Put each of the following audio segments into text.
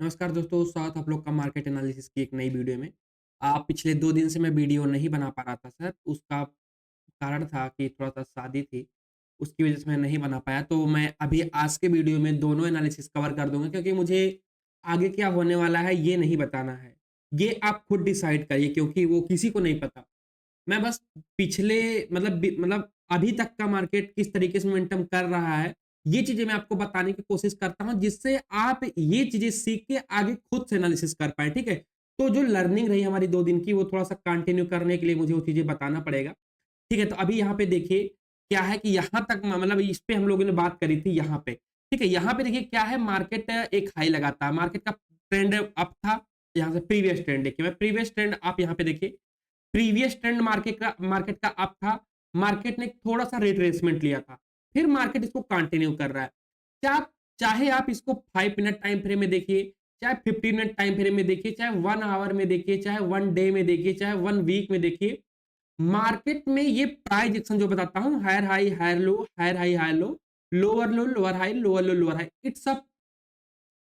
नमस्कार दोस्तों, स्वागत है आप लोग का मार्केट एनालिसिस की एक नई वीडियो में। पिछले 2 दिन से मैं वीडियो नहीं बना पा रहा था सर, उसका कारण था कि थोड़ा-सा शादी थी, उसकी वज़ह से मैं नहीं बना पाया। तो मैं अभी आज के वीडियो में दोनों एनालिसिस कवर कर दूँगा क्योंकि मुझे आगे क्या होने वाला है ये नहीं बताना है। ये आप खुद डिसाइड करिए क्योंकि वो किसी को नहीं पता। मैं बस पिछले मतलब अभी तक का मार्केट किस तरीके से मोमेंटम कर रहा है, ये चीज़ें मैं आपको बताने की कोशिश करता हूँ, जिससे आप ये चीज़ें सीख के आगे खुद से एनालिसिस कर पाएँ, ठीक है? तो जो लर्निंग रही हमारी 2 दिन की, वो थोड़ा-सा कंटिन्यू करने के लिए मुझे वो चीज़ें बताना पड़ेगा, ठीक है? तो अभी यहाँ पे देखिए, क्या है कि यहाँ तक मतलब इस पे हम लोगों ने बात करी थी यहाँ पे, ठीक है? यहाँ पे देखिए क्या है, मार्केट एक हाई लगाता है, मार्केट का ट्रेंड अप था, यहाँ से प्रीवियस ट्रेंड देखिए, मैं प्रीवियस ट्रेंड आप यहाँ पे देखिए, प्रीवियस ट्रेंड मार्केट का अप था, मार्केट ने थोड़ा-सा रिट्रेसमेंट लिया था, फिर मार्केट इसको कंटिन्यू कर रहा है। क्या चाहे आप इसको 5 मिनट टाइम फ्रेम में देखिए, चाहे 15 मिनट टाइम फ्रेम में देखिए, चाहे 1 आवर में देखिए, चाहे 1 डे में देखिए, चाहे 1 वीक में देखिए, मार्केट में ये प्राइस एक्शन जो बताता हूँ, higher high, higher low, higher high, higher low, lower high, lower low, lower high, it's a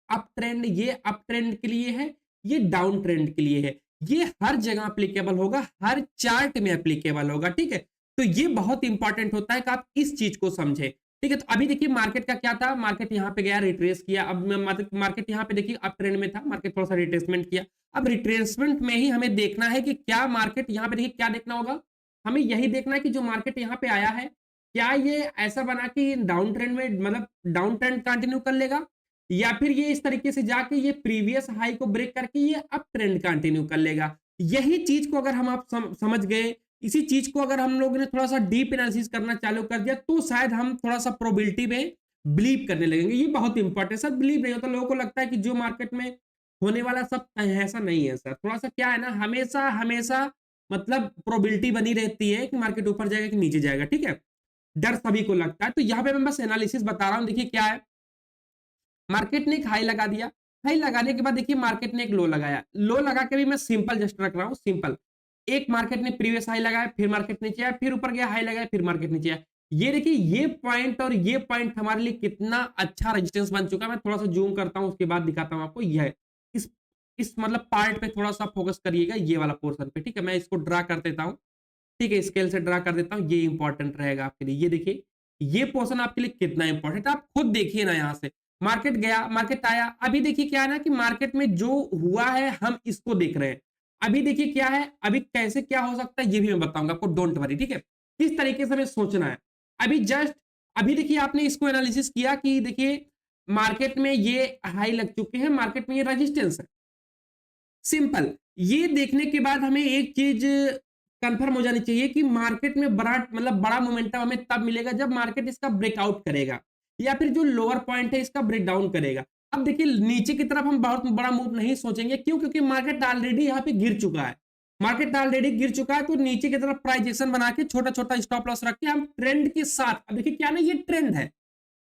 up trend. ये अप ट्रेंड के लिए है, ये डाउन ट्रेंड के लिए है। ये हर जगह एप्लीकेबल होगा, हर चार्ट में एप्लीकेबल होगा, ठीक है? तो ये बहुत इंपॉर्टेंट होता है कि आप इस चीज को समझें, ठीक है? तो अभी देखिए मार्केट का क्या था, मार्केट यहाँ पे गया, रिट्रेस किया। अब मार्केट यहाँ पे देखिए अप ट्रेंड में था, मार्केट थोड़ा सा रिट्रेसमेंट किया। अब रिट्रेसमेंट में ही हमें देखना है कि क्या मार्केट यहाँ पे देखिए क्या देखना होगा, हमें यही देखना है कि जो मार्केट यहाँ पे आया है, क्या ये ऐसा बना कि डाउन ट्रेंड में मतलब डाउन ट्रेंड कंटिन्यू कर लेगा, या फिर ये इस तरीके से जाके ये प्रीवियस हाई को ब्रेक करके ये अप ट्रेंड कंटिन्यू कर लेगा। यही चीज को अगर हम आप समझ गए, इसी चीज को अगर हम लोगों ने थोड़ा सा डीप एनालिसिस करना चालू कर दिया, तो शायद हम थोड़ा सा प्रोबेबिलिटी में बिलीव करने लगेंगे। ये बहुत इंपॉर्टेंट सर, बिलीव नहीं होता, लोगों को लगता है कि जो मार्केट में होने वाला सब है, ऐसा नहीं है सर। थोड़ा सा क्या है ना, हमेशा हमेशा मतलब प्रोबेबिलिटी बनी रहती है कि मार्केट ऊपर जाएगा कि नीचे जाएगा, ठीक है? डर सभी को लगता है। तो यहाँ पे मैं बस एनालिसिस बता रहा हूँ, देखिए क्या है, मार्केट ने एक हाई लगा दिया, हाई लगाने के बाद देखिए मार्केट ने एक लो लगाया, लो लगा के भी मैं सिंपल जस्ट रख रहा हूँ, सिंपल। एक मार्केट ने प्रीवियस हाई लगाया, फिर मार्केट नीचे आया, फिर ऊपर गया, हाई लगाया, फिर मार्केट नीचे आया। ये देखिए ये पॉइंट और ये पॉइंट हमारे लिए कितना अच्छा रेजिस्टेंस बन चुका है। मैं थोड़ा सा जूम करता हूँ, उसके बाद दिखाता हूँ आपको। यह है इस इस मतलब पार्ट पे थोड़ा सा फोकस करिएगा, ये वाला पोर्शन पे, ठीक है? मैं इसको ड्रा कर देता हूँ, ठीक है? स्केल से ड्रा कर देता हूँ, ये इंपॉर्टेंट रहेगा आपके लिए। ये देखिए, ये पोर्शन आपके लिए कितना इंपॉर्टेंट है, आप खुद देखिए ना। यहाँ से मार्केट गया, मार्केट आया, अभी देखिए क्या है ना कि मार्केट में जो हुआ है हम इसको देख रहे हैं। अभी देखिए क्या है, अभी कैसे क्या हो सकता है ये भी मैं बताऊंगा आपको, डोंट वरी, ठीक है? किस तरीके से हमें सोचना है। अभी जस्ट अभी देखिए आपने इसको एनालिसिस किया कि देखिए मार्केट में ये हाई लग चुके हैं, मार्केट में ये रेजिस्टेंस है, सिंपल। ये देखने के बाद हमें एक चीज कंफर्म हो जानी चाहिए कि मार्केट में बड़ा मोमेंटम हमें तब मिलेगा जब मार्केट इसका ब्रेकआउट करेगा, या फिर जो लोअर पॉइंट है इसका ब्रेक डाउन करेगा। अब देखिए नीचे की तरफ हम बहुत बड़ा मूव नहीं सोचेंगे, क्यों? क्योंकि मार्केट ऑलरेडी यहाँ पे गिर चुका है, मार्केट ऑलरेडी गिर चुका है। तो नीचे की तरफ प्राइजेक्शन बना के छोटा छोटा स्टॉप लॉस रख के हम ट्रेंड के साथ, अब देखिए क्या ना, ये ट्रेंड है,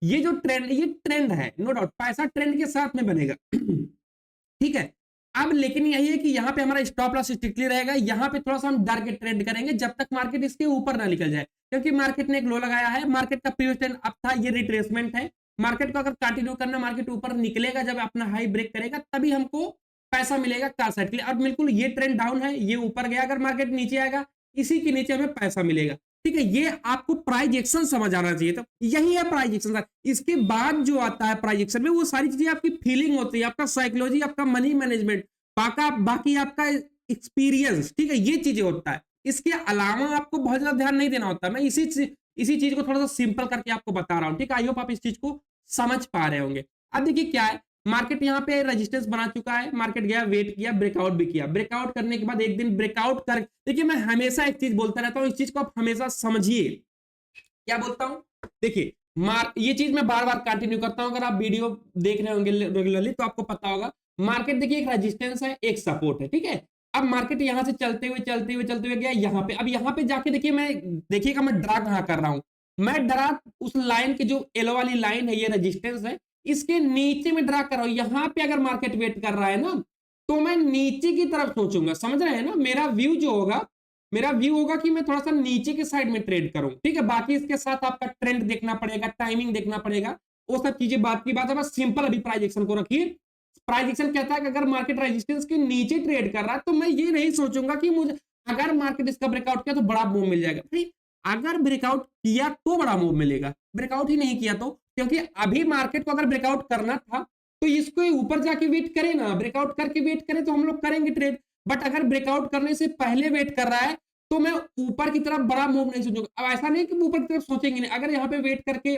ये जो ट्रेंड, ये ट्रेंड है, नो डाउट पैसा ट्रेंड के साथ में बनेगा। ठीक है? अब लेकिन यही है कि यहाँ पे हमारा स्टॉप लॉस स्ट्रिक्टली रहेगा, यहाँ पे थोड़ा सा हम डर के ट्रेड करेंगे जब तक मार्केट इसके ऊपर ना निकल जाए, क्योंकि मार्केट ने एक लो लगाया है, मार्केट का प्रीवियस ट्रेंड अप था, ये रिट्रेसमेंट है। मार्केट को अगर कंटिन्यू करना, मार्केट ऊपर निकलेगा, जब अपना हाई ब्रेक करेगा तभी हमको पैसा मिलेगा कार साइड के लिए। अब बिल्कुल ये ट्रेंड डाउन है, ये ऊपर गया, अगर मार्केट नीचे आएगा इसी के नीचे हमें पैसा मिलेगा, ठीक है? ये आपको प्राइस एक्शन समझ आना चाहिए। तो यही है प्राइस एक्शन। इसके बाद जो आता है प्राइस एक्शन में, वो सारी चीजें आपकी फीलिंग होती है, आपका साइकोलॉजी, आपका मनी मैनेजमेंट, बाकी आपका एक्सपीरियंस, ठीक है? ये चीजें होता है। इसके अलावा आपको बहुत ज्यादा ध्यान नहीं देना होता। मैं इसी चीज को थोड़ा सा सिंपल करके आपको बता रहा हूँ, ठीक है? आई होप आप इस चीज को समझ पा रहे होंगे। अब देखिए क्या है, मार्केट यहाँ पे रेजिस्टेंस बना चुका है, मार्केट गया, वेट किया, ब्रेकआउट भी किया, ब्रेकआउट करने के बाद एक दिन ब्रेकआउट कर, देखिए मैं हमेशा एक चीज बोलता रहता हूँ, इस चीज को आप हमेशा समझिए। क्या बोलता हूँ, देखिए ये चीज मैं बार बार कंटिन्यू करता हूं, अगर आप वीडियो देख रहे होंगे रेगुलरली तो आपको पता होगा। मार्केट देखिए एक रेजिस्टेंस है, एक सपोर्ट है, ठीक है? अब मार्केट यहां से चलते हुए गया यहाँ पे। अब यहाँ पे जाके देखिए, मैं देखिएगा मैं ड्रा कहां कर रहा हूं, मैं ड्रा उस लाइन की जो येलो वाली लाइन है, ये रेजिस्टेंस है, इसके नीचे में ड्रा कर रहा हूं। यहाँ पे अगर मार्केट वेट कर रहा है ना, तो मैं नीचे की तरफ सोचूंगा, समझ रहे हैं ना? मेरा व्यू होगा कि मैं थोड़ा सा नीचे के साइड में ट्रेड करूं, ठीक है? बाकी इसके साथ आपका ट्रेंड देखना पड़ेगा, टाइमिंग देखना पड़ेगा, वो सब चीजें बात की बात है। बस सिंपल अभी प्राइस एक्शन को रखिए, प्राइस एक्शन कहता है कि अगर मार्केट रेजिस्टेंस के नीचे ट्रेड कर रहा है तो मैं ये नहीं सोचूंगा कि मुझे अगर मार्केट इसका ब्रेकआउट किया तो बड़ा मूव मिल जाएगा। भाई अगर ब्रेकआउट किया तो बड़ा मूव मिलेगा, ब्रेकआउट ही नहीं किया तो, क्योंकि अभी मार्केट को अगर ब्रेकआउट करना था तो इसको ऊपर जाके वेट करे ना, ब्रेकआउट करके वेट करे तो हम लोग करेंगे ट्रेड। बट अगर ब्रेकआउट करने से पहले वेट कर रहा है तो मैं ऊपर की तरफ बड़ा मूव नहीं सोचूंगा। अब ऐसा नहीं कि ऊपर की तरफ सोचेंगे नहीं, अगर यहाँ पे वेट करके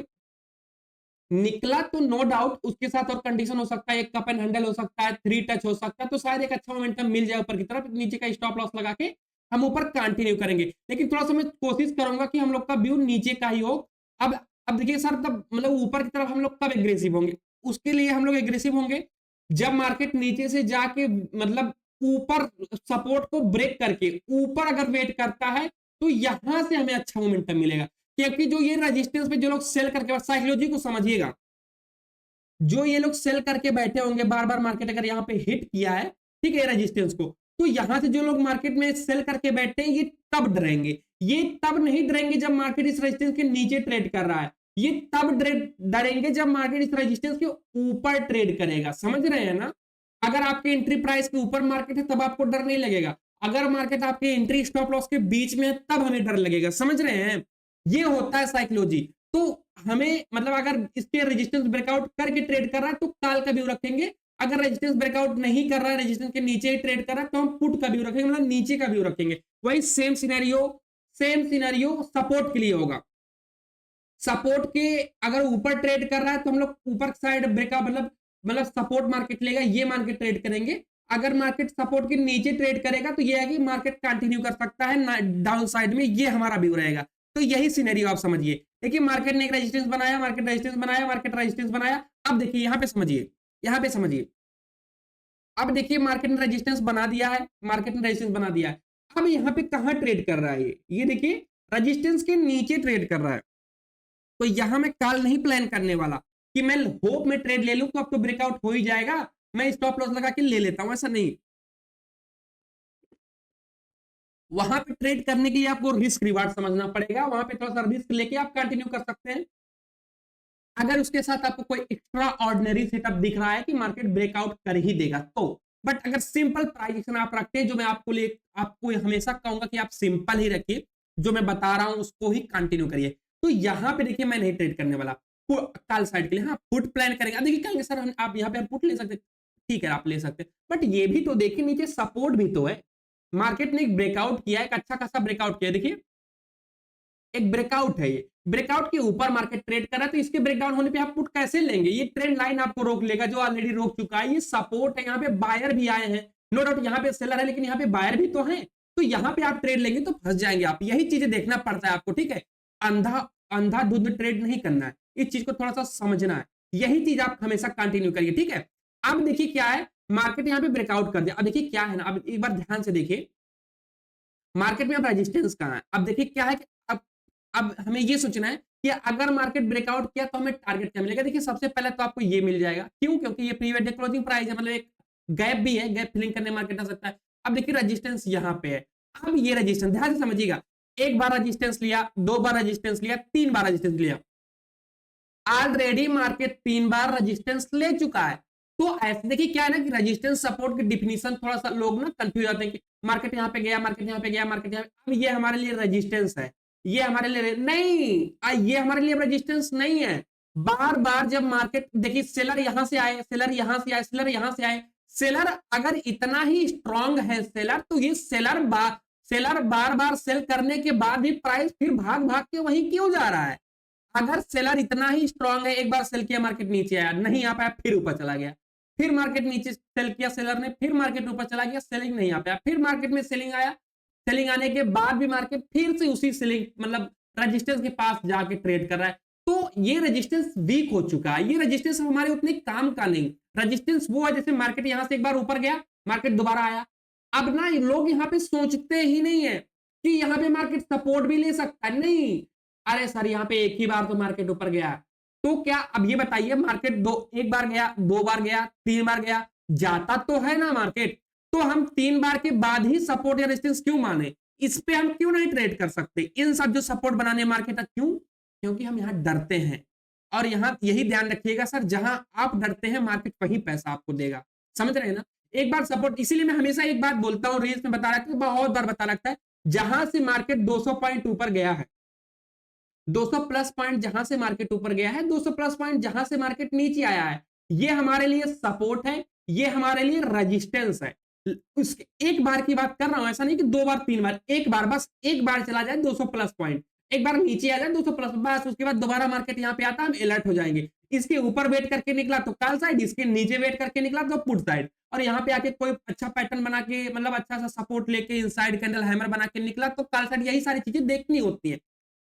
निकला तो नो डाउट उसके साथ और कंडीशन हो सकता है, एक कप एंड हैंडल हो सकता है, 3 टच हो सकता है, तो शायद एक अच्छा मोमेंटम मिल जाए ऊपर की तरफ, नीचे का स्टॉप लॉस लगा के हम ऊपर कंटिन्यू करेंगे। लेकिन थोड़ा सा मैं कोशिश करूंगा कि हम लोग का व्यू नीचे का ही हो। अब अब देखिए सर, तब मतलब ऊपर की तरफ हम लोग कब एग्रेसिव होंगे? उसके लिए हम लोग एग्रेसिव होंगे जब मार्केट नीचे से जाके मतलब ऊपर सपोर्ट को ब्रेक करके ऊपर अगर वेट करता है तो यहां से हमें अच्छा मोमेंटम मिलेगा। क्योंकि जो ये रेजिस्टेंस पे जो लोग सेल करके, साइकोलॉजी को समझिएगा, जो ये लोग सेल करके बैठे होंगे बार बार, मार्केट अगर यहाँ पे हिट किया है ठीक है रेजिस्टेंस को, तो यहां से जो लोग मार्केट में सेल करके बैठे हैं ये तब डरेंगे। ये तब नहीं डरेंगे जब मार्केट इस रेजिस्टेंस के नीचे ट्रेड कर रहा है, ये तब डरेंगे जब मार्केट इस रेजिस्टेंस के ऊपर ट्रेड करेगा। समझ रहे हैं ना? अगर आपके एंट्री प्राइस के ऊपर मार्केट है तब आपको डर नहीं लगेगा, अगर मार्केट आपके एंट्री स्टॉप लॉस के बीच में है तब हमें डर लगेगा। समझ रहे हैं? ये होता है साइकोलॉजी। तो हमें मतलब अगर इसके रेजिस्टेंस ब्रेकआउट करके ट्रेड कर रहा है तो कॉल का व्यू रखेंगे, अगर रेजिस्टेंस ब्रेकआउट नहीं कर रहा है, रेजिस्टेंस के नीचे ही ट्रेड कर रहा है तो हम पुट का व्यू रखेंगे, मतलब नीचे का व्यू रखेंगे। वही सेम सिनेरियो सपोर्ट के लिए होगा। सपोर्ट के अगर ऊपर ट्रेड कर रहा है तो हम लोग ऊपर साइड ब्रेकआउट मतलब सपोर्ट मार्केट लेगा, ये मान के ट्रेड करेंगे। अगर मार्केट सपोर्ट के नीचे ट्रेड करेगा तो ये है कि मार्केट कंटिन्यू कर सकता है डाउन साइड में, ये हमारा व्यू रहेगा। तो यही सिनेरियो आप समझिए। देखिए मार्केट ने एक रेजिस्टेंस बनाया, मार्केट रेजिस्टेंस बनाया, मार्केट रेजिस्टेंस बनाया। अब देखिए यहां पे समझिए, यहां पे समझिए। अब देखिए मार्केट ने रेजिस्टेंस बना दिया है, मार्केट ने रेजिस्टेंस बना दिया है। अब यहां पे कहां ट्रेड कर रहा है? ये देखिए रेजिस्टेंस के नीचे ट्रेड कर रहा है। तो यहां मैं कॉल नहीं प्लान करने वाला कि मैं होप में ट्रेड ले लूं तो अब तो ब्रेकआउट हो ही जाएगा, मैं स्टॉप लॉस लगा के ले लेता हूं, ऐसा नहीं। वहां पे ट्रेड करने के लिए आपको रिस्क रिवार्ड समझना पड़ेगा, वहां पे थोड़ा सा रिस्क लेके आप कंटिन्यू कर सकते हैं। अगर उसके साथ आपको कोई एक्स्ट्रा ऑर्डिनरी सेटअप दिख रहा है कि मार्केट ब्रेकआउट कर ही देगा तो। बट अगर सिंपल प्राइस एक्शन आप रखते हैं, जो मैं आपको हमेशा कहूंगा कि आप सिंपल ही रखिए, जो मैं बता रहा हूं उसको ही कंटिन्यू करिए। तो यहां पे देखिए मैं नहीं ट्रेड करने वाला कल साइड के लिए। हाँ पुट प्लान करेंगे। देखिए कहेंगे सर आप यहाँ पे पुट ले सकते, ठीक है आप ले सकते, बट ये भी तो देखिए नीचे सपोर्ट भी तो है। मार्केट ने एक ब्रेकआउट किया है, एक अच्छा खासा ब्रेकआउट किया है। देखिए एक ब्रेकआउट है, ये ब्रेकआउट के ऊपर मार्केट ट्रेड कर रहा है, तो इसके ब्रेकडाउन होने पे आप पुट कैसे लेंगे? ये ट्रेंड लाइन आपको रोक लेगा जो ऑलरेडी रोक चुका है। ये सपोर्ट है, यहाँ पे बायर भी आए हैं, नो डाउट यहाँ पे सेलर है लेकिन यहाँ पे बायर भी तो है। तो यहाँ पे आप ट्रेड लेंगे तो फंस जाएंगे आप। यही चीजें देखना पड़ता है आपको, ठीक है? अंधा अंधाधुंध ट्रेड नहीं करना है, इस चीज को थोड़ा सा समझना है। यही चीज आप हमेशा कंटिन्यू करिए, ठीक है? अब देखिए क्या है, मार्केट यहाँ पे ब्रेकआउट कर दिया। अब देखिए क्या है ना, अब एक बार ध्यान से देखिए मार्केट में अब रेजिस्टेंस कहाँ है। अब देखिए क्या है कि अब हमें ये सोचना है कि अगर मार्केट ब्रेकआउट किया तो हमें टारगेट क्या मिलेगा। देखिए सबसे पहले तो आपको ये मिल जाएगा, क्यों? क्योंकि ये प्रीवियस डे क्लोजिंग प्राइस है, मतलब एक गैप भी है, गैप फिलिंग करने मार्केट आ सकता है। अब देखिए रेजिस्टेंस यहाँ पे है। अब ये रेजिस्टेंस ध्यान से समझिएगा, एक बार रेजिस्टेंस लिया, 2 बार रेजिस्टेंस लिया, 3 बार रेजिस्टेंस लिया, ऑलरेडी मार्केट 3 बार रेजिस्टेंस ले चुका है। तो ऐसे देखिए क्या है ना कि रेजिस्टेंस सपोर्ट की डिफिनीशन थोड़ा सा लोग ना कंफ्यूज आते हैं कि मार्केट यहाँ पे गया, मार्केट यहाँ पे गया, मार्केट यहाँ पे, अब ये हमारे लिए रेजिस्टेंस है, ये हमारे लिए नहीं, ये हमारे लिए रेजिस्टेंस नहीं है। बार बार जब मार्केट देखिए सेलर यहां से आए, सेलर यहां से आए, सेलर यहां से आए, सेलर अगर इतना ही स्ट्रांग है सेलर, तो ये सेलर बार बार सेल करने के बाद भी प्राइस फिर भाग भाग के वहीं क्यों जा रहा है? अगर सेलर इतना ही स्ट्रांग है, एक बार सेल किया मार्केट नीचे आया, नहीं आ पाया, फिर ऊपर चला गया, फिर मार्केट नीचे सेल किया सेलर ने, फिर मार्केट ऊपर चला गया, सेलिंग नहीं आ पाया, फिर मार्केट में सेलिंग आया, सेलिंग आने के बाद भी मार्केट फिर से उसी सेलिंग मतलब रेजिस्टेंस के पास जाके ट्रेड कर रहा है। तो ये रेजिस्टेंस वीक हो चुका है, ये रेजिस्टेंस हमारे उतने काम का नहीं। रेजिस्टेंस वो है जैसे मार्केट यहां से एक बार ऊपर गया, मार्केट दोबारा आया। अब ना लोग यहाँ पे सोचते ही नहीं है कि यहाँ पे मार्केट सपोर्ट भी ले सकता है, नहीं। अरे सर यहाँ पे एक ही बार तो मार्केट ऊपर गया, तो क्या अब ये बताइए मार्केट एक बार गया, 2 बार गया, 3 बार गया, जाता तो है ना मार्केट, तो हम 3 बार के बाद ही सपोर्ट या रेजिस्टेंस क्यों माने? इस पे हम क्यों नहीं ट्रेड कर सकते? इन सब जो सपोर्ट बनाने मार्केट है, क्यों? क्योंकि हम यहाँ डरते हैं। और यहाँ यही ध्यान रखिएगा सर, जहां आप डरते हैं मार्केट वही पैसा आपको देगा। समझ रहे हैं ना? एक बार सपोर्ट, इसीलिए मैं हमेशा एक बात बोलता हूँ, रील्स में बता रखता हूँ, बहुत बार बता रखता है, जहां से मार्केट 200 पॉइंट ऊपर गया है, 200 प्लस पॉइंट जहां से मार्केट ऊपर गया है, 200 प्लस पॉइंट जहां से मार्केट नीचे आया है, ये हमारे लिए सपोर्ट है, ये हमारे लिए रेजिस्टेंस है। उसके एक बार की बात कर रहा हूं, ऐसा नहीं कि 2 बार 3 बार, एक बार, बस एक बार चला जाए 200 प्लस पॉइंट, एक बार नीचे आ जाए 200 प्लस, बस उसके बाद दोबारा मार्केट यहां पे आता, हम अलर्ट हो जाएंगे। इसके ऊपर वेट करके निकला तो कॉल साइड, इसके नीचे वेट करके निकला तो पुट साइड, और यहाँ पे आके कोई अच्छा पैटर्न बना के, मतलब अच्छा सा सपोर्ट लेके इनसाइड कैंडल हैमर बना के निकला तो कॉल साइड, यही सारी चीजें देखनी होती है।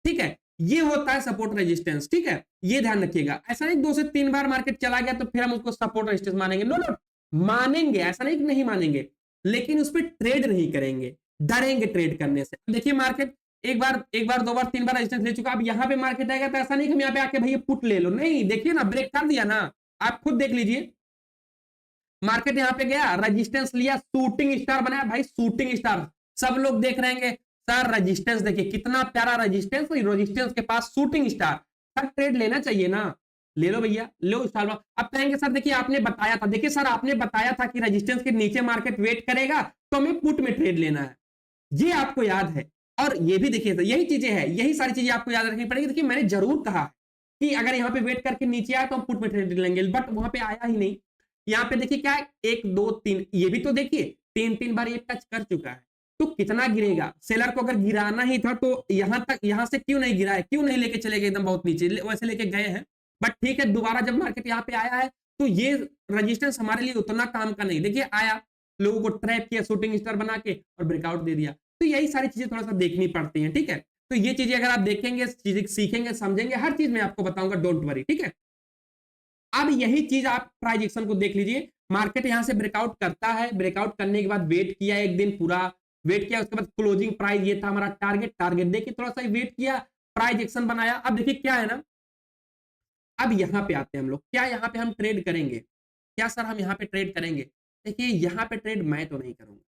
ठीक है, ये होता है सपोर्ट रेजिस्टेंस। ठीक है, ये ध्यान रखिएगा। ऐसा नहीं 2 से 3 बार मार्केट चला गया तो फिर हम उसको सपोर्ट रेजिस्टेंस मानेंगे, नो नो, मानेंगे, ऐसा नहीं कि नहीं मानेंगे, लेकिन उस पर ट्रेड नहीं करेंगे, डरेंगे ट्रेड करने से। देखिए मार्केट एक बार 2 बार 3 बार रेजिस्टेंस ले चुका, अब यहाँ पे मार्केट आएगा तो ऐसा नहीं कि हम यहाँ पे आके भैया पुट ले लो, नहीं, देखिए ना, ब्रेक कर दिया ना, आप खुद देख लीजिए। मार्केट यहाँ पे गया, रेजिस्टेंस लिया, शूटिंग स्टार बनाया, भाई शूटिंग स्टार, सब लोग देख रहे हैं सर, रेजिस्टेंस देखिए कितना प्यारा रेजिस्टेंस, रेजिस्टेंस के पास शूटिंग स्टार, सर ट्रेड लेना चाहिए ना, ले लो भैया, लो स्टार। अब कहेंगे सर देखिए आपने बताया था, देखिए सर आपने बताया था कि रेजिस्टेंस के नीचे मार्केट वेट करेगा तो हमें पुट में ट्रेड लेना है, ये आपको याद है। और ये भी देखिए यही चीजें हैं, यही सारी चीजें आपको याद रखनी पड़ेगी। देखिए मैंने जरूर कहा कि अगर यहाँ पे वेट करके नीचे आया तो हम पुट में ट्रेड लेंगे, बट वहां पे आया ही नहीं। यहाँ पे देखिए क्या है, 1 2 3, ये भी तो देखिए 3 बार ये टच कर चुका है, तो कितना गिरेगा। सेलर को अगर गिराना ही था तो यहां तक, यहां से क्यों नहीं गिरा है, क्यों नहीं लेके चले गए एकदम बहुत नीचे, वैसे लेके गए हैं। बट ठीक है, दोबारा जब मार्केट यहाँ पे आया है तो ये रेजिस्टेंस हमारे लिए उतना काम का नहीं। देखिए आया, लोगों को ट्रैप किया शूटिंग स्टार बना के और ब्रेकआउट दे दिया, तो यही सारी चीजें थोड़ा सा देखनी पड़ती हैं। ठीक है, तो ये चीजें अगर आप देखेंगे, चीजें सीखेंगे, समझेंगे, हर चीज मैं आपको बताऊंगा, डोंट वरी। ठीक है, अब यही चीज आप प्राइस एक्शन को देख लीजिए, मार्केट यहां से ब्रेकआउट करता है, ब्रेकआउट करने के बाद वेट किया एक दिन पूरा, वेट किया, उसके बाद क्लोजिंग प्राइस ये था हमारा टारगेट, टारगेट देखिए थोड़ा सा वेट किया, प्राइस एक्शन बनाया। अब देखिए क्या है ना, अब यहां पे आते हैं हम लोग, क्या यहां पे हम ट्रेड करेंगे, क्या सर हम यहां पे ट्रेड करेंगे? देखिए यहां पे ट्रेड मैं तो नहीं करूंगा।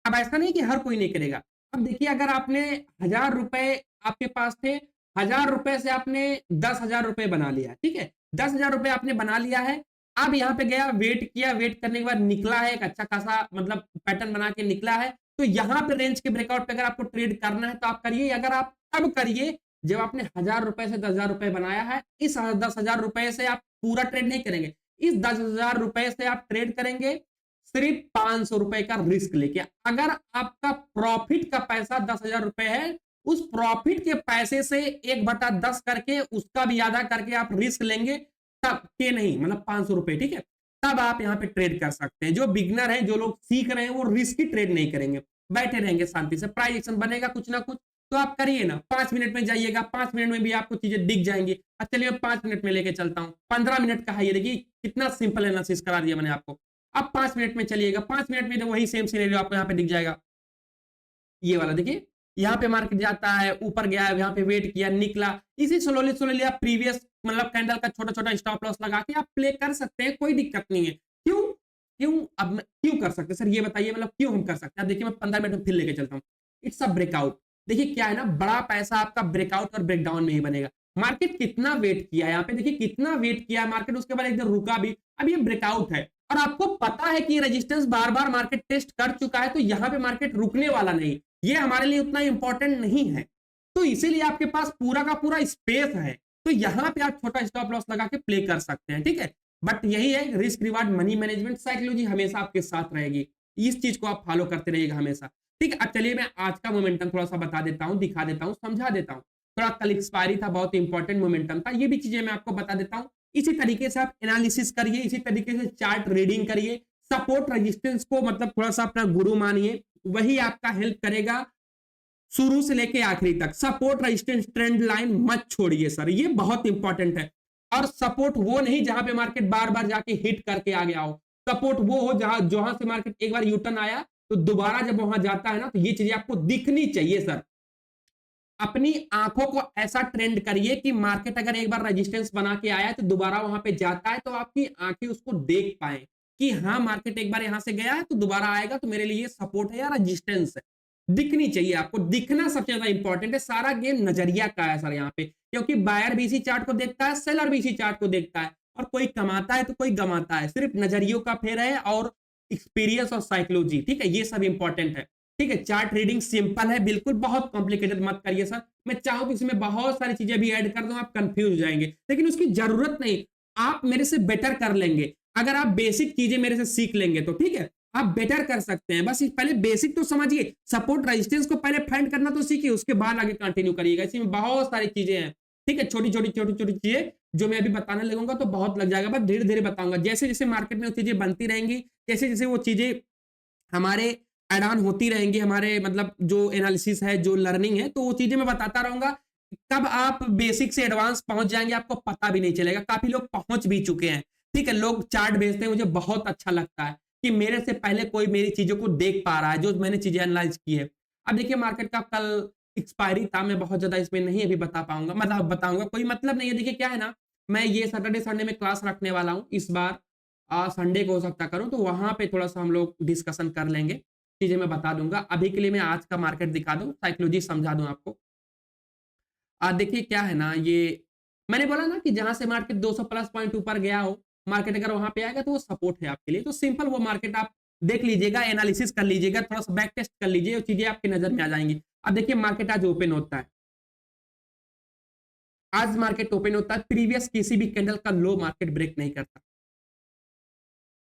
अब ऐसा नहीं कि हर कोई नहीं करेगा। अब देखिए अगर आपने 1000 रुपए आपके पास थे, 1000 रुपए से आपने 10,000 रुपए बना लिया, ठीक है, 10,000 रुपए आपने बना लिया है। अब यहाँ पे गया, वेट किया, वेट करने के बाद निकला है एक अच्छा खासा, मतलब पैटर्न बना के निकला है, तो यहाँ पे रेंज के ब्रेकआउट पे अगर आपको ट्रेड करना है तो आप करिए। अगर आप तब करिए जब आपने 1000 रुपए से 10,000 रुपए बनाया है, इस 10,000 रुपए से आप पूरा ट्रेड नहीं करेंगे, इस 10,000 रुपए से आप ट्रेड करेंगे सिर्फ 500 रुपए का रिस्क लेके। अगर आपका प्रॉफिट का पैसा 10,000 रुपए है, उस प्रॉफिट के पैसे से 1/10 करके उसका भी आधा करके आप रिस्क लेंगे, तब के नहीं, मतलब 500 रुपए, ठीक है, तब आप यहाँ पे ट्रेड कर सकते हैं। जो बिगनर है, जो लोग सीख रहे हैं, वो रिस्की ट्रेड नहीं करेंगे, बैठे रहेंगे शांति से, प्राइस एक्शन बनेगा कुछ ना कुछ तो आप करिए ना, 5 मिनट में जाइएगा, 5 मिनट में भी आपको चीजें दिख जाएंगी। अच्छा चलिए 5 मिनट में लेके चलता हूँ, 15 मिनट का है ये, देखिए कितना सिंपल एनालिसिस करा दिया मैंने आपको। अब 5 मिनट में चलिएगा, 5 मिनट में तो वही सेम सिनेरियो आपको यहाँ पे दिख जाएगा। ये वाला देखिए, यहाँ पे मार्केट जाता है, ऊपर गया है, यहाँ पे वेट किया, निकला, इसी स्लोली स्लोली आप प्रीवियस मतलब कैंडल का छोटा छोटा स्टॉप लॉस लगा के आप प्ले कर सकते हैं, कोई दिक्कत नहीं है। क्यों क्यों अब क्यों कर सकते सर, ये बताइए, मतलब क्यों हम कर सकते हैं? देखिए मैं 15 मिनट में फिर लेके चलता हूँ। It's a breakout. देखिए क्या है ना, बड़ा पैसा आपका ब्रेकआउट और ब्रेकडाउन में ही बनेगा। मार्केट कितना वेट किया है यहाँ पे, देखिए कितना वेट किया है मार्केट, उसके बाद एकदम रुका भी, अब ये ब्रेकआउट है और आपको पता है कि रेजिस्टेंस बार बार मार्केट टेस्ट कर चुका है, तो यहाँ पे मार्केट रुकने वाला नहीं, ये हमारे लिए उतना इंपॉर्टेंट नहीं है, तो इसीलिए आपके पास पूरा का पूरा स्पेस है, तो यहाँ पे आप छोटा स्टॉप लॉस लगा के प्ले कर सकते हैं। ठीक है, बट यही है, risk reward money management psychology हमेशा आपके साथ रहेगी, इस चीज को आप फॉलो करते रहिएगा हमेशा। ठीक है, अब चलिए मैं आज का मोमेंटम थोड़ा सा बता देता हूँ, दिखा देता हूँ, समझा देता हूँ। थोड़ा कल एक्सपायरी था, बहुत इंपॉर्टेंट मोमेंटम था, ये भी चीजें मैं आपको बता देता हूँ। इसी तरीके से आप एनालिसिस करिए, इसी तरीके से चार्ट रीडिंग करिए, सपोर्ट रेजिस्टेंस को मतलब थोड़ा सा अपना गुरु मानिए, वही आपका हेल्प करेगा शुरू से लेके आखिरी तक। सपोर्ट रेजिस्टेंस ट्रेंड लाइन मत छोड़िए सर, ये बहुत इंपॉर्टेंट है। और सपोर्ट वो नहीं जहां पे मार्केट बार बार जाके हिट करके आ गया हो, सपोर्ट वो हो जहां से मार्केट एक बार यूटर्न आया तो दोबारा जब वहां जाता है ना, तो ये चीजें आपको दिखनी चाहिए सर। अपनी आंखों को ऐसा ट्रेंड करिए कि मार्केट अगर एक बार रेजिस्टेंस बना के आया तो दोबारा वहां पे जाता है तो आपकी आंखें उसको देख पाए कि हाँ मार्केट एक बार यहां से गया है तो दोबारा आएगा, तो मेरे लिए सपोर्ट है या रेजिस्टेंस है, दिखनी चाहिए आपको। दिखना सबसे ज्यादा इंपॉर्टेंट है, सारा गेम नजरिया का है सर यहाँ पे, क्योंकि बायर भी इसी चार्ट को देखता है, सेलर भी इसी चार्ट को देखता है, और कोई कमाता है तो कोई गमाता है, सिर्फ नजरियों का फेर है और एक्सपीरियंस और साइकोलॉजी, ठीक है, ये सब इंपॉर्टेंट है। ठीक है, चार्ट रीडिंग सिंपल है बिल्कुल, बहुत कॉम्प्लिकेटेड मत करिए सर। मैं चाहूं कि इसमें बहुत सारी चीजें भी ऐड कर दूं, आप कंफ्यूज हो जाएंगे, लेकिन उसकी जरूरत नहीं। आप मेरे से बेटर कर लेंगे अगर आप बेसिक चीजें मेरे से सीख लेंगे तो, ठीक है, आप बेटर कर सकते हैं। बस पहले बेसिक तो समझिए, सपोर्ट रेजिस्टेंस को पहले फाइंड करना तो सीखिए, उसके बाद आगे कंटिन्यू करिएगा। इसमें बहुत सारी चीजें हैं, ठीक है, छोटी छोटी छोटी छोटी चीजें जो मैं अभी बताने लगूंगा तो बहुत लग जाएगा, बस धीरे धीरे बताऊंगा। जैसे जैसे मार्केट में वो चीजें बनती रहेंगी, जैसे जैसे वो चीजें हमारे एड ऑन होती रहेंगी, हमारे मतलब जो एनालिसिस है, जो लर्निंग है, तो वो चीजें मैं बताता रहूंगा। कब आप बेसिक से एडवांस पहुंच जाएंगे आपको पता भी नहीं चलेगा। काफी लोग पहुंच भी चुके हैं, ठीक है, लोग चार्ट भेजते हैं, मुझे बहुत अच्छा लगता है कि मेरे से पहले कोई मेरी चीजों को देख पा रहा है, जो मैंने चीजें एनालाइज की है। अब देखिए मार्केट का कल एक्सपायरी था, मैं बहुत ज्यादा इसमें नहीं अभी बता पाऊंगा, मतलब बताऊंगा कोई मतलब नहीं है। देखिए क्या है ना, मैं ये सैटरडे संडे में क्लास रखने वाला हूँ इस बार, संडे को हो सकता करूं, तो वहां पे थोड़ा सा हम लोग डिस्कशन कर लेंगे, चीजें मैं बता दूंगा। अभी के लिए मैं आज का मार्केट दिखा दूं, साइकोलॉजी समझा दूं आपको। देखिए क्या है ना, ये मैंने बोला ना कि जहां से मार्केट 200 प्लस पॉइंट ऊपर गया हो, मार्केट अगर वहां पे आएगा तो वो सपोर्ट है आपके लिए। तो सिंपल वो मार्केट आप देख लीजिएगा, एनालिसिस कर लीजिएगा, थोड़ा सा बैक टेस्ट कर लीजिए, वो चीजें आपकी नजर में आ जाएंगी। अब देखिए मार्केट आज ओपन होता है, आज मार्केट ओपन होता है, प्रीवियस किसी भी कैंडल का लो मार्केट ब्रेक नहीं करता,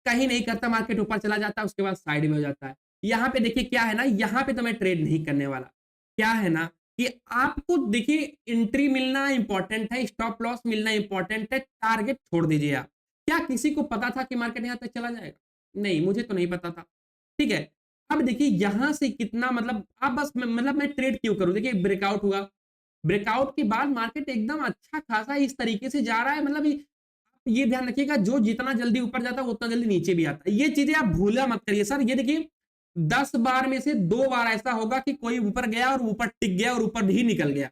कहीं नहीं करता, मार्केट ऊपर चला जाता है, उसके बाद साइड में हो जाता है। यहां पे देखिए क्या है ना, यहां पे तो मैं ट्रेड नहीं करने वाला। क्या है ना कि आपको देखिए एंट्री मिलना इंपॉर्टेंट है, स्टॉप लॉस मिलना इंपॉर्टेंट है, टारगेट छोड़ दीजिए आप। क्या किसी को पता था कि मार्केट यहां तक चला जाएगा? नहीं, मुझे तो नहीं पता था, ठीक है। अब देखिए यहां से कितना, मतलब आप बस मतलब मैं ट्रेड क्यों करूं? देखिए ब्रेकआउट हुआ, ब्रेकआउट के बाद मार्केट एकदम अच्छा खासा इस तरीके से जा रहा है, मतलब ये ध्यान रखिएगा, जो जितना जल्दी ऊपर जाता है उतना जल्दी नीचे भी आता है। ये चीजें आप भूला मत करिए सर। ये देखिए 10 बार में से 2 बार ऐसा होगा कि कोई ऊपर गया और ऊपर टिक गया और ऊपर ही निकल गया।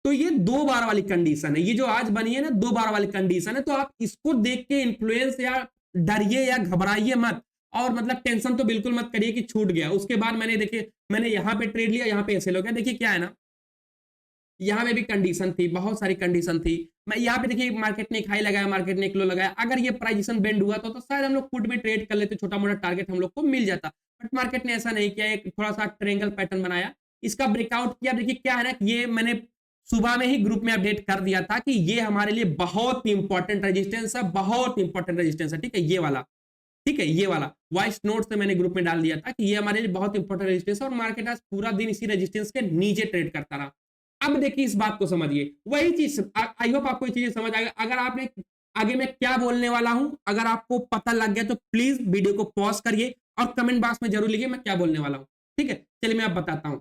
तो ये 2 बार वाली कंडीशन है, ये जो आज बनी है ना 2 बार वाली कंडीशन है। तो आप इसको देख के इन्फ्लुएंस या डरिए या घबराइए मत, और मतलब टेंशन तो बिल्कुल मत करिए कि छूट गया। उसके बाद मैंने देखिए मैंने यहाँ पे ट्रेड लिया, यहाँ पे ऐसे हो गया। देखिए क्या है ना, यहाँ में भी कंडीशन थी, बहुत सारी कंडीशन थी। मैं यहाँ पे देखिए मार्केट ने एक हाई लगाया, मार्केट ने एक लो लगाया, अगर ये प्राइजेशन बेंड हुआ तो शायद हम लोग पुट में ट्रेड कर लेते, छोटा मोटा टारगेट हम लोग को मिल जाता। बट मार्केट ने ऐसा नहीं किया, एक थोड़ा सा ट्रेंगल पैटर्न बनाया, इसका ब्रेकआउट किया। देखिए क्या है ना, ये मैंने सुबह में ही ग्रुप में अपडेट कर दिया था कि ये हमारे लिए बहुत इंपॉर्टेंट रेजिस्टेंस है, बहुत इंपॉर्टेंट रेजिस्टेंस है, ठीक है, ये वाला, ठीक है, ये वाला वॉइस नोट से मैंने ग्रुप में डाल दिया था कि ये हमारे लिए बहुत इंपॉर्टेंट रेजिस्टेंस है, और मार्केट आज पूरा दिन इसी रेजिस्टेंस के नीचे ट्रेड करता रहा। अब देखिए इस बात को समझिए, वही चीज, आई होप आपको ये चीजें समझ आएगा। अगर आपने आगे मैं क्या बोलने वाला हूं अगर आपको पता लग गया तो प्लीज वीडियो को पॉज करिए और कमेंट बॉक्स में जरूर लिखिए मैं क्या बोलने वाला हूं, ठीक है। चलिए मैं आप बताता हूं,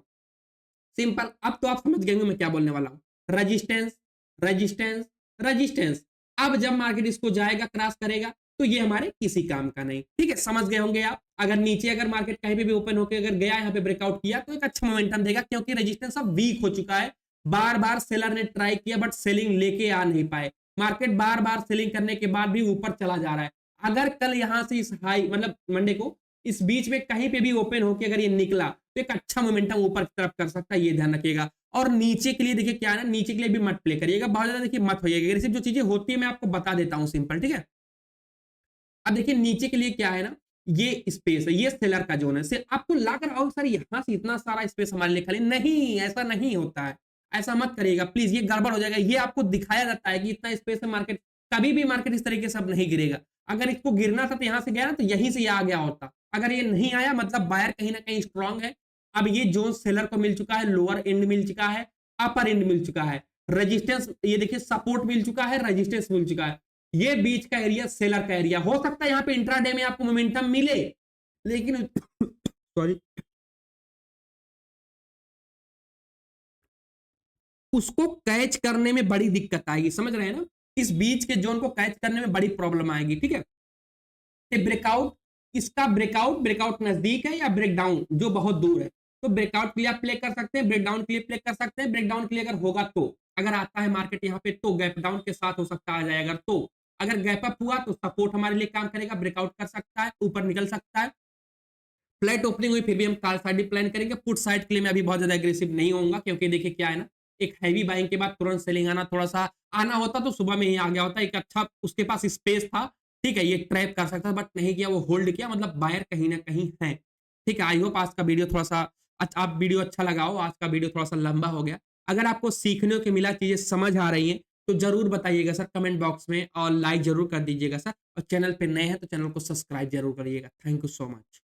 सिंपल, अब तो आप समझ गए मैं क्या बोलने वाला हूं। Resistance, resistance, resistance. अब जब मार्केट इसको जाएगा, क्रॉस करेगा, तो ये हमारे किसी काम का नहीं, ठीक है, समझ गए होंगे आप। अगर नीचे अगर मार्केट कहीं पे भी ओपन होकर अगर गया, यहाँ पे ब्रेकआउट किया, तो एक अच्छा मोमेंटम देगा, क्योंकि रेजिस्टेंस अब वीक हो चुका है। बार बार सेलर ने ट्राई किया बट सेलिंग लेके आ नहीं पाए, मार्केट बार बार सेलिंग करने के बाद भी ऊपर चला जा रहा है। अगर कल यहां से इस हाई मतलब मंडे को इस बीच में कहीं पे भी ओपन होकर अगर ये निकला तो एक अच्छा मोमेंटम ऊपर की तरफ कर सकता है, ये ध्यान रखिएगा। और नीचे के लिए देखिए क्या है ना, नीचे के लिए भी मत प्ले करिएगा, बहुत ज्यादा देखिए मत होइएगा, सिर्फ जो चीजें होती है मैं आपको बता देता हूं सिंपल, ठीक है। अब देखिए नीचे के लिए क्या है ना, ये स्पेस है, ये सेलर का जोन है, से आपको लाकर और सर यहां से इतना सारा स्पेस हमारे लिए खाली नहीं, ऐसा नहीं होता है, ऐसा मत करिएगा प्लीज, ये गड़बड़ हो जाएगा। ये आपको दिखाया जाता है कि इतना स्पेस है मार्केट, कभी भी मार्केट इस तरीके से अब नहीं गिरेगा। अगर इसको गिरना था तो यहां से गया ना, तो यहीं से ये आ गया होता। अगर ये नहीं आया मतलब बायर कहीं ना कहीं स्ट्रांग है। अब ये जोन सेलर को मिल चुका है, लोअर एंड मिल चुका है, अपर एंड मिल चुका है, रजिस्टेंस ये देखिए सपोर्ट मिल चुका है, रजिस्टेंस मिल चुका है। ये बीच का एरिया सेलर का एरिया हो सकता है, यहां पे इंट्राडे में आपको मोमेंटम मिले, लेकिन सॉरी, उसको कैच करने में बड़ी दिक्कत आएगी, समझ रहे हैं ना, इस बीच के जोन को कैच करने में बड़ी प्रॉब्लम आएगी, ठीक है। ब्रेकआउट, इसका ब्रेकआउट, ब्रेकआउट नजदीक है या ब्रेकडाउन जो बहुत दूर है, तो ब्रेकआउट के लिए आप प्ले कर सकते हैं, ब्रेकडाउन के लिए प्ले कर सकते हैं। ब्रेकडाउन के लिए अगर होगा तो, अगर आता है मार्केट यहाँ पे तो गैप डाउन के साथ हो सकता आ जाए, अगर तो अगर गैप अप हुआ तो सपोर्ट हमारे लिए काम करेगा, ब्रेकआउट कर सकता है, ऊपर निकल सकता है। फ्लैट ओपनिंग हुई फिर भी हम कॉल साइड प्लान करेंगे, पुट साइड के लिए मैं अभी बहुत ज्यादा एग्रेसिव नहीं होऊंगा, क्योंकि देखिए क्या है ना, एक हेवी बाइंग के बाद तुरंत सेलिंग आना, थोड़ा-सा आना होता तो सुबह में ही आ गया होता। एक अच्छा उसके पास स्पेस था, ठीक है, ये ट्रैप कर सकता था बट नहीं किया, वो होल्ड किया, मतलब बायर कहीं न कहीं है। ठीक है, आई होप आज का वीडियो थोड़ा-सा आप वीडियो अच्छा लगा हो, आज का वीडियो थोड़ा-सा लंबा हो गया। अगर आपको सीखने को मिला, चीज़ें समझ आ रही हैं, तो ज़रूर बताइएगा सर कमेंट बॉक्स में और लाइक ज़रूर कर दीजिएगा सर और चैनल पे नए हैं तो चैनल को सब्सक्राइब ज़रूर करिएगा। Thank you so much.